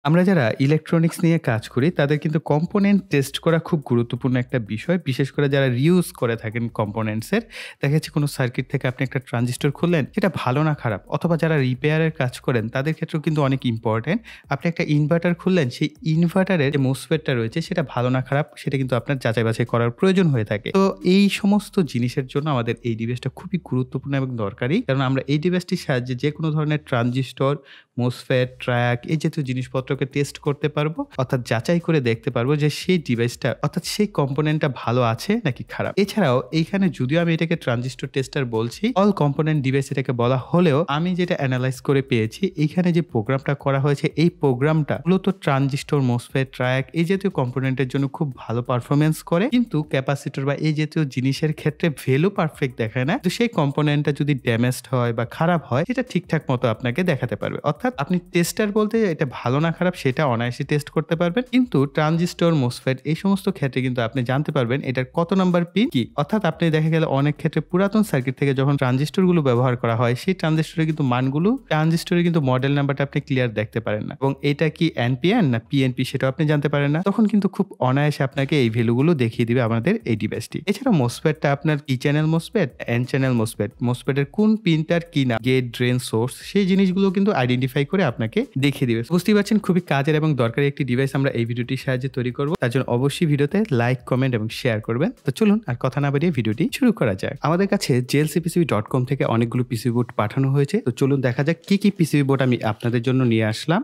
আমরা যারা ইলেকট্রনিক্স নিয়ে কাজ করি তাদের কিন্তু কম্পোনেন্ট টেস্ট করা খুব গুরুত্বপূর্ণ একটা বিষয়। বিশেষ করে যারা রিউজ করে থাকেন কম্পোনেন্টস এর। দেখা যাচ্ছে কোনো সার্কিট থেকে আপনি একটা ট্রানজিস্টর খুললেন, সেটা ভালো না খারাপ অথবা যারা রিপেয়ারের কাজ করেন তাদের ক্ষেত্রেও কিন্তু অনেক ইম্পোর্টেন্ট। আপনি একটা ইনভার্টার খুললেন, সেই ইনভার্টারের যে মোসফেটটা রয়েছে সেটা ভালো না খারাপ সেটা কিন্তু আপনার যাচাই বাছাই করার প্রয়োজন হয়ে থাকে। তো এই সমস্ত জিনিসের জন্য আমাদের এই ডিভাইসটা খুবই গুরুত্বপূর্ণ এবং দরকারি। কারণ আমরা এই ডিভাইসটির সাহায্যে যেকোনো ধরনের ট্রানজিস্টর, মোসফেট, ট্র্যাক এই জাতীয় জিনিসপত্রকে টেস্ট করতে পারবো। অর্থাৎ যাচাই করে দেখতে পারবো যে সেই ডিভাইসটা অর্থাৎ সেই কম্পোনেন্টটা ভালো আছে নাকি খারাপ। এছাড়াও এইখানে যদিও আমি এটাকে ট্রানজিস্টর টেস্টার বলছি, অল কম্পোনেন্ট ডিভাইস এটাকে বলা হলেও আমি যেটা এনালাইজ করে পেয়েছি এইখানে যে প্রোগ্রামটা করা হয়েছে এই প্রোগ্রামটা মূলত ট্রানজিস্টর, মোসফেট, ট্র্যাক এই জাতীয় কম্পোনেন্টের জন্য খুব ভালো পারফরম্যান্স করে। কিন্তু ক্যাপাসিটর বা এই জাতীয় জিনিসের ক্ষেত্রে ভ্যালু পারফেক্ট দেখায় না। তো সেই কম্পোনেন্টটা যদি ড্যামেজড হয় বা খারাপ হয় সেটা ঠিকঠাক মতো আপনাকে দেখাতে পারবে। অর্থাৎ আপনি টেস্টার বলতে এটা ভালো না খারাপ সেটা অনায়াসে টেস্ট করতে পারবেন। কিন্তু ট্রানজিস্টর, মোসফেট এই সমস্ত ক্ষেত্রে কিন্তু আপনি জানতে পারবেন এটার কত নাম্বার পিন কি। অর্থাৎ আপনি দেখা গেল অনেক ক্ষেত্রে পুরাতন সার্কিট থেকে যখন ট্রানজিস্টর গুলো ব্যবহার করা হয় সেই ট্রানজিস্টরের কিন্তু মানগুলো ট্রানজিস্টরের কিন্তু মডেল নাম্বারটা আপনি ক্লিয়ার দেখতে পারেন না এবং এটা কি এনপিএন না পিএনপি সেটাও আপনি জানতে পারেন না। তখন কিন্তু খুব অনায়াসে আপনাকে এই ভ্যালুগুলো দেখিয়ে দিবে আমাদের এই ডিভাইসটি। এছাড়া মোসফেটটা আপনার P channel MOSFET, N channel MOSFET, মোসফেটের কোন পিনটার কি না, গেট, ড্রেন, সোর্স সেই জিনিসগুলো কিন্তু আইডেন্টিফাই করে আপনাকে দেখিয়ে দিবে। বুঝতেই পারছেন খুবই কাজের এবং দরকারি একটি ডিভাইস আমরা এই ভিডিওটির সাহায্যে তৈরি করব। তার জন্য অবশ্যই ভিডিওতে লাইক, কমেন্ট এবং শেয়ার করবেন। তো চলুন আর কথা না বাড়িয়ে ভিডিওটি শুরু করা যাক। আমাদের কাছে jlcpcb.com থেকে অনেকগুলো পিসিবি বোর্ড পাঠানো হয়েছে। তো চলুন দেখা যাক কি কি পিসিবি বোর্ড আমি আপনাদের জন্য নিয়ে আসলাম।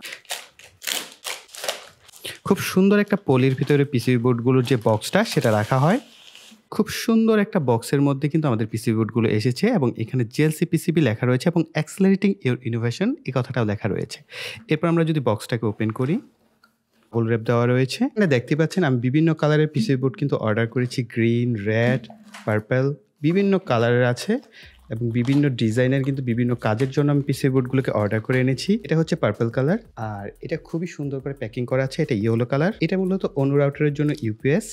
খুব সুন্দর একটা পলির ভিতরে পিসিবি বোর্ডগুলোর যে বক্সটা সেটা রাখা হয়। খুব সুন্দর একটা বক্সের মধ্যে কিন্তু আমাদের পিসিবি বোর্ডগুলো এসেছে এবং এখানে জেএলসি পিসিবি লেখা রয়েছে এবং অ্যাক্সেলারেটিং ইওর ইনোভেশন এই কথাটাও লেখা রয়েছে। এরপর আমরা যদি বক্সটাকে ওপেন করি, হোল র্যাপ দেওয়া রয়েছে। এখানে দেখতে পাচ্ছেন আমি বিভিন্ন কালারের পিসিবি বোর্ড কিন্তু অর্ডার করেছি। গ্রিন, রেড, পার্পল বিভিন্ন কালারের আছে এবং বিভিন্ন ডিজাইনের কিন্তু বিভিন্ন কাজের জন্য আমি পিসিবি বোর্ডগুলোকে অর্ডার করে এনেছি। এটা হচ্ছে পার্পল কালার আর এটা খুবই সুন্দর করে প্যাকিং করা আছে। এটা ইয়েলো কালার। এটা মূলত অনু রাউটারের জন্য ইউপিএস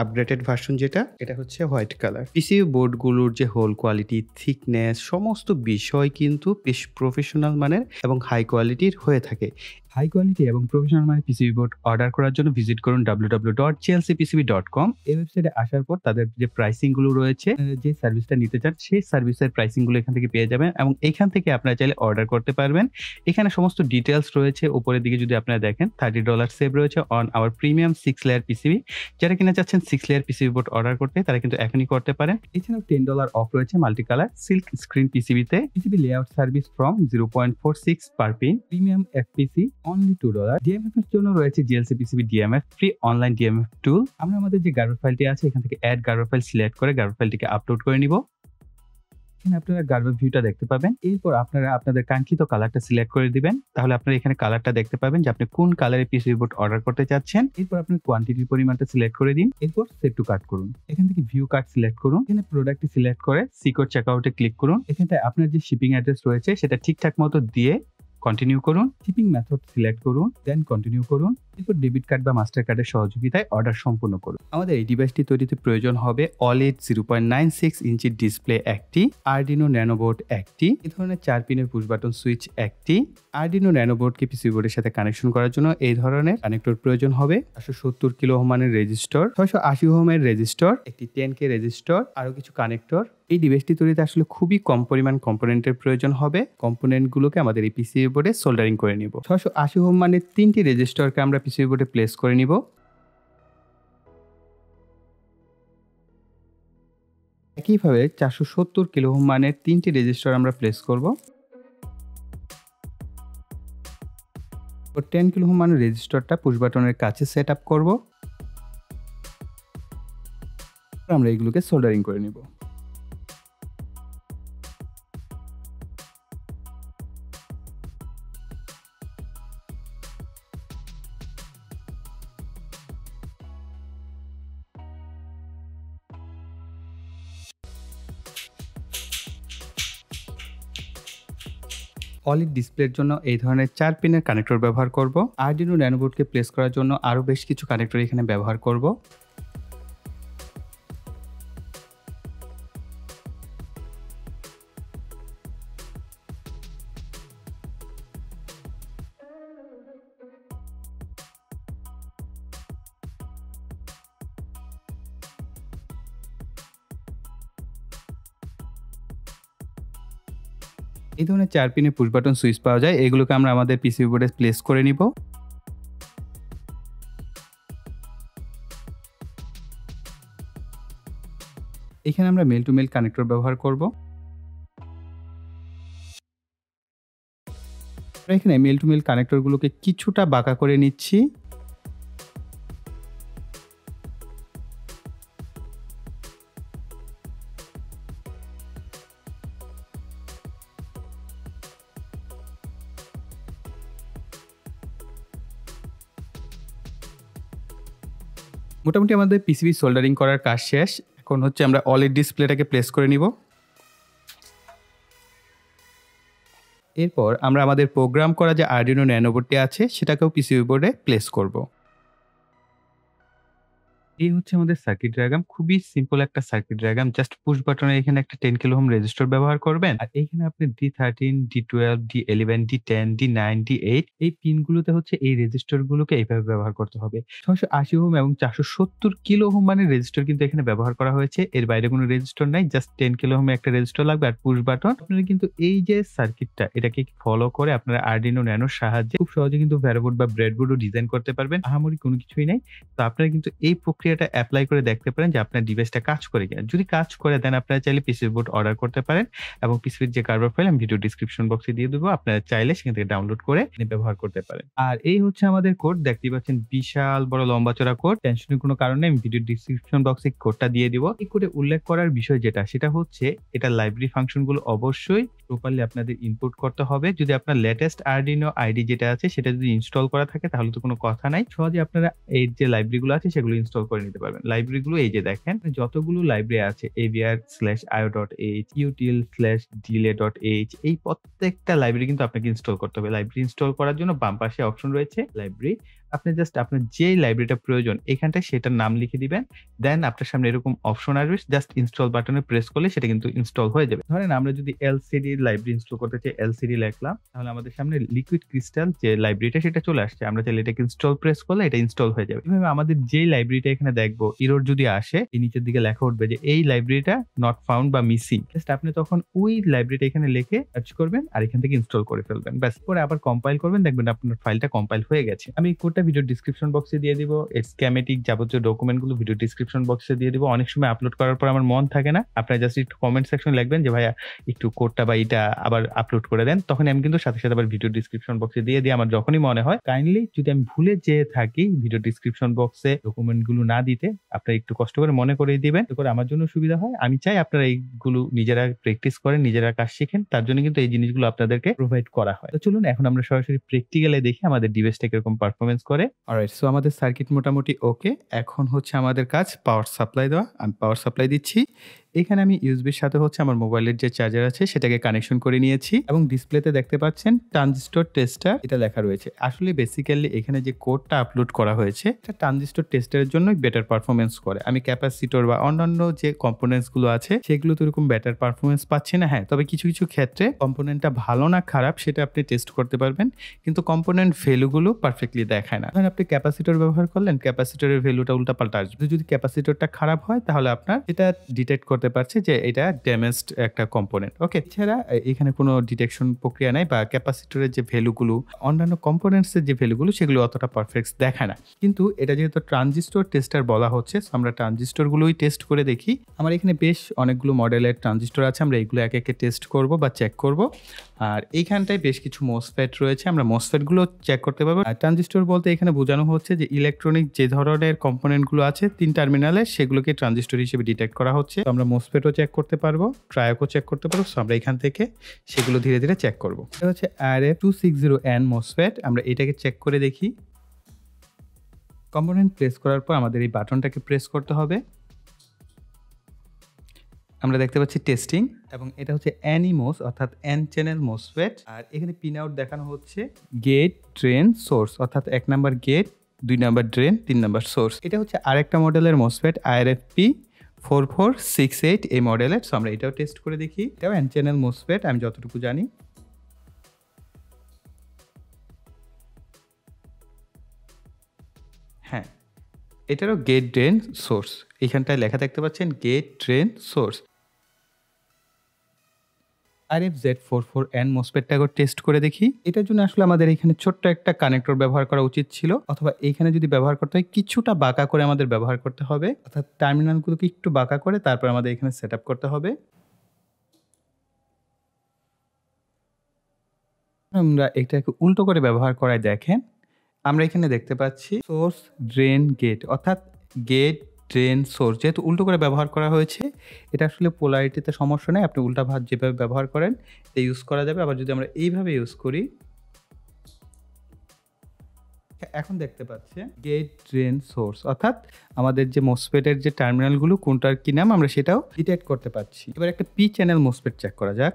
আপডেটেড ভার্সন যেটা, এটা হচ্ছে হোয়াইট কালার। পিসিবি বোর্ডগুলোর যে হোল কোয়ালিটি, থিকনেস সমস্ত বিষয় কিন্তু বেশ প্রফেশনাল মানের এবং হাই কোয়ালিটির হয়ে থাকে। হাই কোয়ালিটি এবং প্রফেশনাল মানের পিসিবি বোর্ড অর্ডার করার জন্য ভিজিট করুন www.jlcpcb.com। এই ওয়েবসাইটে আসার পর তাদের যে প্রাইসিং গুলো রয়েছে, যে সার্ভিসটা নিতে চান সেই সার্ভিসের প্রাইসিং গুলো এখান থেকে পেয়ে যাবেন এবং এখান থেকে আপনারা চাইলে অর্ডার করতে পারবেন। এখানে সমস্ত ডিটেলস রয়েছে। উপরের দিকে যদি আপনারা দেখেন $30 সেভ রয়েছে on our premium 6 layer PCB. যারা কিনা চাচ্ছেন 6 লেয়ার পিসিবি বোর্ড অর্ডার করতে তারা কিন্তু এখনই করতে পারেন। এছাড়াও $10 অফ রয়েছে মাল্টি কালার সিল্ক স্ক্রিন পিসিবিতে। PCB layout service from 0.46 per pin, premium FPC only $2। DMF এর জন্য রয়েছে JLC PCB DMF free online DMF tool. আমরা আমাদের যে গার্বার ফাইলটি আছে এখান থেকে অ্যাড গার্বার ফাইল সিলেক্ট করে গার্বার ফাইলটিকে আপলোড করে নিব। এখানে আপনারা গার্বার ভিউটা দেখতে পাবেন। এরপর আপনারা আপনাদের কাঙ্ক্ষিত কালারটা সিলেক্ট করে দিবেন। তাহলে আপনারা এখানে কালারটা দেখতে পাবেন যে আপনি কোন কালারের পিসিবি বোর্ড অর্ডার করতে চাচ্ছেন। এরপর আপনার কোয়ান্টিটির পরিমাণটা সিলেক্ট করে দিন। এরপর সেট টু কাট করুন। এখান থেকে ভিউ কাট সিলেক্ট করুন। এখানে প্রোডাক্টটি সিলেক্ট করে সিকিউর চেকআউটে ক্লিক করুন। এখানটায় আপনার যে শিপিং অ্যাড্রেস রয়েছে সেটা ঠিকঠাক মতো দিয়ে কন্টিনিউ করুন। শিপিং মেথড সিলেক্ট করুন, দেন কন্টিনিউ করুন। এরপর ডেবিট কার্ড বা মাস্টার কার্ডের সহযোগিতায় অর্ডার সম্পূর্ণ করুন। আমাদের এই ডিভাইসটি তৈরিতে প্রয়োজন হবে OLED 0.96 ইঞ্চির ডিসপ্লে একটি, আরডিনো ন্যানো বোর্ড একটি, এই ধরনের 4 পিনের পুশ বাটন সুইচ একটি। আরডিনো ন্যানো বোর্ডকে পিসিবি বোর্ডের সাথে কানেকশন করার জন্য এই ধরনের কানেক্টর প্রয়োজন হবে। 570 কিলো ওহম মানের রেজিস্টর, 680 ওহমের রেজিস্টর, একটি 10K রেজিস্টর, আরো কিছু কানেক্টর। এই ডিভাইসটি তৈরিতে আসলে খুবই কম পরিমাণ কম্পোনেন্টের প্রয়োজন হবে। কম্পোনেন্টগুলোকে আমাদের এই পিসিবি বোর্ডে সোল্ডারিং করে নিব। 680 ওহম মানের 3টি রেজিস্টরকে আমরা পিসিবি বোর্ডে প্লেস করে নিব। একইভাবে 470 কিলো ওহম মানের 3টি রেজিস্টর আমরা প্লেস করব। 10 কিলো ওহম মানের রেজিস্টরটা পুশ বাটনের কাছে সেট আপ করব। আমরা এগুলোকে সোল্ডারিং করে নিব। OLED ডিসপ্লের জন্য এই ধরনের 4 পিনের কানেক্টর ব্যবহার করব। আরডিনো ন্যানো বোর্ডকে প্লেস করার জন্য আরো বেশ কিছু কানেক্টর এখানে ব্যবহার করব। এই ধরনের 4 পিনের পুশ বাটন সুইচ পাওয়া যায়। এগুলোকে আমরা আমাদের পিসিবি বোর্ডে প্লেস করে নিব। এখানে আমরা মেল টু মেল কানেক্টর ব্যবহার করব। এখানে মেল টু মেল কানেক্টরগুলোকে কিছুটা বাঁকা করে নিচ্ছি। মোটামুটি আমাদের পিসিবি সোল্ডারিং করার কাজ শেষ। এখন হচ্ছে আমরা OLED ডিসপ্লেটাকে প্লেস করে নিব। এরপর আমরা আমাদের প্রোগ্রাম করা যে আরডিনো ন্যানো বোর্ডটি আছে সেটাকেও পিসিবি বোর্ডে প্লেস করব। এই হচ্ছে আমাদের সার্কিট ডায়াগ্রাম। খুবই সিম্পল একটা সার্কিট ডায়াগ্রাম। জাস্ট পুশ বাটনে এখানে একটা 10 কিলো ওহম রেজিস্টর ব্যবহার করবেন। আর এইখানে আপনি D13, D12, D11, D10, D9, D8 এই পিনগুলোতে হচ্ছে এই রেজিস্টর গুলোকে এইভাবে ব্যবহার করতে হবে। 680 ওহম এবং 470 কিলো ওহম মানের রেজিস্টর কিন্তু এখানে ব্যবহার করা হয়েছে। এর বাইরে কোনো রেজিস্টর নাই। জাস্ট 10 কিলো ওহমের একটা রেজিস্টর লাগবে আর পুশ বাটন। আপনারা কিন্তু এই যে সার্কিটটা এটাকে ফলো করে আপনারা আরডিনো ন্যানোর সাহায্যে খুব সহজে কিন্তু ভ্যারোবোর্ড বা ব্রেডবোর্ডও ডিজাইন করতে পারবেন। আহামরি কোনো কিছুই নাই। তো আপনারা কিন্তু এই প্রক্রিয়াটা এপ্লাই করে দেখতে পারেন যে আপনার ডিভাইসটা কাজ করে কিনা। যদি কাজ করে দেন আপনারা চাইলে পিসিবি বোর্ড অর্ডার করতে পারেন এবং পিসিবির যে কার্ভার ফাইল আমি ভিডিও ডেসক্রিপশন বক্সে দিয়ে দেবো। আপনারা চাইলে সেখান থেকে ডাউনলোড করে ব্যবহার করতে পারেন। আর এই হচ্ছে আমাদের কোড। দেখতেই পাচ্ছেন বিশাল বড় লম্বা চড়া কোড। টেনশনের কোনো কারণে আমি ভিডিও ডেসক্রিপশন বক্সে কোডটা দিয়ে দিব। এই কোডে উল্লেখ করার বিষয় যেটা সেটা হচ্ছে এটা লাইব্রেরি ফাংশন গুলো অবশ্যই প্রপারলি আপনাদের ইনপুট করতে হবে। যদি আপনার লেটেস্ট আরডিনো আইডি যেটা আছে সেটা যদি ইনস্টল করা থাকে তাহলে তো কোনো কথা নাই। সহজে আপনারা এই যে লাইব্রেরি গুলো আছে সেগুলো ইনস্টল করে নিতে পারবেন। লাইব্রেরি গুলো এই যে দেখেন যতগুলো লাইব্রেরি আছে avr/io.h, util/delay.h এই প্রত্যেকটা লাইব্রেরি কিন্তু আপনাকে ইনস্টল করতে হবে। লাইব্রেরি ইনস্টল করার জন্য বাম পাশে অপশন রয়েছে লাইব্রেরি। আপনি জাস্ট আপনার যেই লাইব্রেরিটা প্রয়োজন এখানটায় সেটার নাম লিখে দিবেন। দেন আপনার সামনে এরকম অপশন আসবে। জাস্ট ইনস্টল বাটনে প্রেস করলে সেটা কিন্তু ইনস্টল হয়ে যাবে। ধরেন আমরা যদি এলসিডি লাইব্রেরি ইনস্টল করতে চাই, এলসিডি লিখলাম, তাহলে আমাদের সামনে লিকুইড ক্রিস্টাল যে লাইব্রেরিটা সেটা চলে আসছে। আমরা চাইলে এটাকে ইনস্টল প্রেস করলে এটা ইনস্টল হয়ে যাবে। এভাবে আমাদের যেই লাইব্রেরিটা এখানে দেখবো এরর যদি আসে এই নিচের দিকে লেখা উঠবে যে এই লাইব্রেরিটা নট ফাউন্ড বা মিসিং। জাস্ট আপনি তখন ওই লাইব্রেরিটা এখানে লিখে সার্চ করবেন আর এখান থেকে ইনস্টল করে ফেলবেন। ব্যাস, পরে আবার কম্পাইল করবেন, দেখবেন আপনার ফাইলটা কম্পাইল হয়ে গেছে। আমি কোডটা ভিডিও ডেসক্রিপশন বক্সে দিয়ে দিব। এর স্কিমেটিক যাবতীয় ডকুমেন্ট গুলো ভিডিও ডেসক্রিপশন বক্সে দিয়ে দিব। অনেক সময় আপলোড করার পর আমার মন থাকে না, আপনারা জাস্ট একটু কমেন্ট সেকশন লিখবেন যে ভাইয়া একটু কোডটা বা এটা আবার আপলোড করে দেন। তখন আমি কিন্তু সাথে সাথে আবার ভিডিও ডেসক্রিপশন বক্সে দিয়ে দিই আমার যখনই মনে হয়। কাইন্ডলি যদি আমি ভুলে যেয়ে থাকি ভিডিও ডেসক্রিপশন বক্সে ডকুমেন্ট গুলো না দিতে, আপনারা একটু কষ্ট করে মনে করে দিবেন, এতে করে আমার জন্য সুবিধা হয়। আমি চাই আপনারা এইগুলো নিজেরা প্র্যাকটিস করেন, নিজেরা কাজ শিখেন। তার জন্য কিন্তু এই জিনিসগুলো আপনাদেরকে প্রোভাইড করা হয়। তো চলুন এখন আমরা সরাসরি প্র্যাকটিক্যালে দেখি আমাদের ডিভাইসটা কিরকম পারফরমেন্স করে। অলরাইট, সো আমাদের সার্কিট মোটামুটি ওকে। এখন হচ্ছে আমাদের কাজ পাওয়ার সাপ্লাই দেওয়া। আমি পাওয়ার সাপ্লাই দিচ্ছি। এখানে আমি ইউএসবির সাথে হচ্ছে আমার মোবাইলের যে চার্জার আছে সেটাকে কানেকশন করে নিয়েছি এবং ডিসপ্লেতে দেখতে পাচ্ছেন ট্রানজিস্টর টেস্টার এটা লেখা রয়েছে। আসলে বেসিক্যালি এখানে যে কোডটা আপলোড করা হয়েছে এটা ট্রানজিস্টর টেস্টারের জন্যই বেটার পারফরমেন্স করে। আমি ক্যাপাসিটর বা অন্যান্য যে কম্পোনেন্টস গুলো আছে সেগুলো তো এরকম বেটার পারফরমেন্স পাচ্ছি না। হ্যাঁ, তবে কিছু কিছু ক্ষেত্রে কম্পোনেন্টটা ভালো না খারাপ সেটা আপনি টেস্ট করতে পারবেন, কিন্তু কম্পোনেন্ট ভ্যালুগুলো পারফেক্টলি দেখায় না। ধরেন আপনি ক্যাপাসিটর ব্যবহার করলেন, ক্যাপাসিটরের ভ্যালুটা উল্টাপাল্টা আসবে। যদি ক্যাপাসিটরটা খারাপ হয় তাহলে আপনার এটা ডিটেক্ট করতে পারছে যে এটা ড্যামেজড একটা কম্পোনেন্ট। ওকে, এছাড়া এখানে কোনো ডিটেকশন প্রক্রিয়া নাই বা ক্যাপাসিটরের যে ভ্যালুগুলো অন্যান্য কম্পোনেন্টসের যে ভ্যালুগুলো সেগুলো অতটা পারফেক্ট দেখায় না। কিন্তু এটা যেহেতু ট্রানজিস্টর টেস্টার বলা হচ্ছে, আমরা ট্রানজিস্টরগুলোই টেস্ট করে দেখি। আমার এখানে বেশ অনেকগুলো মডেলের ট্রানজিস্টর আছে, আমরা এগুলো একে একে টেস্ট করব বা চেক করব। আর এইখানটায় বেশ কিছু মোসফেট রয়েছে, আমরা মোসফেটগুলো চেক করতে পারবো। আর ট্রানজিস্টর বলতে এখানে বোঝানো হচ্ছে যে ইলেকট্রনিক যে ধরনের কম্পোনেন্টগুলো আছে 3 টার্মিনালে সেগুলোকে ট্রানজিস্টর হিসেবে ডিটেক্ট করা হচ্ছে। তো আমরা মোসফেটও চেক করতে পারবো, ট্রায়োকও চেক করতে পারবো। সো আমরা এখান থেকে সেগুলো ধীরে ধীরে চেক করবো। এটা হচ্ছে RF260N মোসফেট। আমরা এটাকে চেক করে দেখি। কম্পোনেন্ট প্রেস করার পর আমাদের এই বাটনটাকে প্রেস করতে হবে। আমরা দেখতে পাচ্ছি টেস্টিং এবং এটা হচ্ছে NMOS অর্থাৎ N চ্যানেল মোসফেট। আর এখানে পিন আউট দেখানো হচ্ছে গেট, ড্রেন, সোর্স অর্থাৎ 1 number gate, 2 number drain, 3 number source. এটা হচ্ছে আরেকটা মডেলের মোসফেট IRFP4468 এই মডেলের। সো আমরা এটাও টেস্ট করে দেখি। এটাও N চ্যানেল মোসফেট আমি যতটুকু জানি। হ্যাঁ, এটারও গেট, ড্রেন, সোর্স। এখানটায় লেখা দেখতে পাচ্ছেন গেট, ড্রেন, সোর্স। RFZ44N মোসফেটটাকে টেস্ট করে দেখি। এটার জন্য আসলে আমাদের এখানে ছোট্ট একটা কানেক্টর ব্যবহার করা উচিত ছিল, অথবা এইখানে যদি ব্যবহার করতে হয় কিছুটা বাঁকা করে আমাদের ব্যবহার করতে হবে। অর্থাৎ টার্মিনালগুলোকে একটু বাঁকা করে তারপর আমাদের এখানে সেটআপ করতে হবে। আমরা এটাকে উল্টো করে ব্যবহার করায় দেখেন, আমরা এখানে দেখতে পাচ্ছি সোর্স, ড্রেন, গেট, অর্থাৎ গেট, ড্রেন, সোর্স যেহেতু উল্টো করে ব্যবহার করা হয়েছে, এটা আসলে পোলারিটিতে সমস্যা নেই। আপনি উল্টা ভাঁজ যেভাবে ব্যবহার করেন এটা ইউজ করা যাবে। আবার যদি আমরা এইভাবে ইউজ করি, এখন দেখতে পাচ্ছেন গেট, ড্রেন, সোর্স, অর্থাৎ আমাদের যে মোসফেটের যে টার্মিনালগুলো কোনটার কি নাম আমরা সেটাও ডিটেক্ট করতে পারছি। এবার একটা পি চ্যানেল মোসফেট চেক করা যাক।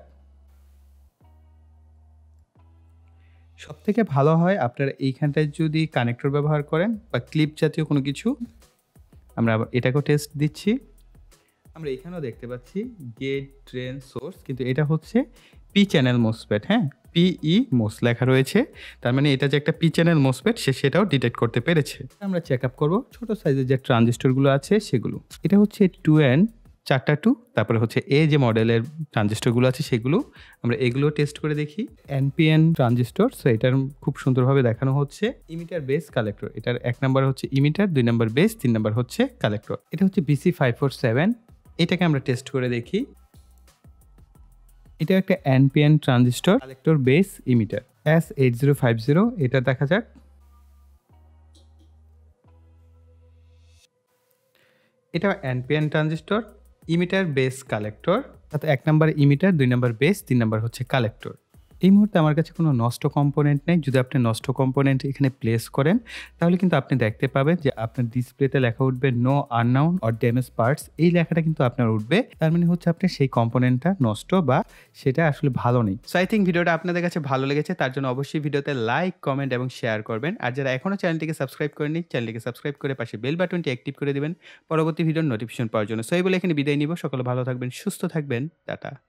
সবথেকে ভালো হয় আপনারা এইখানটায় যদি কানেক্টর ব্যবহার করেন বা ক্লিপ জাতীয় কোনো কিছু। আমরা আবার এটাকেও টেস্ট দিচ্ছি। আমরা এখানেও দেখতে পাচ্ছি গেট, ড্রেন, সোর্স, কিন্তু এটা হচ্ছে পি চ্যানেল মোসফেট। হ্যাঁ, পিই মোস লেখা রয়েছে, তার মানে এটা যে একটা পি চ্যানেল মোসফেট সেটাও ডিটেক্ট করতে পেরেছে। আমরা চেক আপ করবো ছোট সাইজের যে ট্রানজিস্টরগুলো আছে সেগুলো। এটা হচ্ছে 2N, 4টা 2, তারপরে হচ্ছে এ যে মডেলের ট্রানজিস্টরগুলো আছে সেগুলো। আমরা এগুলো টেস্ট করে দেখি। NPN ট্রানজিস্টর, সো এটার খুব সুন্দরভাবে দেখানো হচ্ছে ইমিটার বেস কালেক্টর। এটার 1 নাম্বার হচ্ছে ইমিটার, 2 নাম্বার বেস, 3 নাম্বার হচ্ছে কালেক্টর। এটা হচ্ছে BC547। এটাকে আমরা টেস্ট করে দেখি। এটা একটা NPN transistor, collector, base, emitter, S8050। এটা দেখা যাক। এটা NPN transistor, emitter, base, collector, অর্থাৎ 1 number emitter, 2 number base, 3 number হচ্ছে কালেক্টর। এই মুহূর্তে আমার কাছে কোনো নষ্ট কম্পোনেন্ট নেই। যদি আপনি নষ্ট কম্পোনেন্ট এখানে প্লেস করেন তাহলে কিন্তু আপনি দেখতে পাবেন যে আপনার ডিসপ্লেতে লেখা উঠবে no unknown or damage parts. এই লেখাটা কিন্তু আপনার উঠবে, তার মানে হচ্ছে আপনার সেই কম্পোনেন্টটা নষ্ট বা সেটা আসলে ভালো নেই। সো আই থিঙ্ক ভিডিওটা আপনাদের কাছে ভালো লেগেছে, তার জন্য অবশ্যই ভিডিওতে লাইক, কমেন্ট এবং শেয়ার করবেন। আর যারা এখনও চ্যানেলটিকে সাবস্ক্রাইব করেননি, চ্যানেলটিকে সাবস্ক্রাইব করে পাশে বেল বাটনটি অ্যাক্টিভ করে দিবেন পরবর্তী ভিডিওর নোটিফিকেশন পাওয়ার জন্য। সো এই বলে এখানে বিদায় নিব। সকলে ভালো থাকবেন, সুস্থ থাকবেন, টাটা।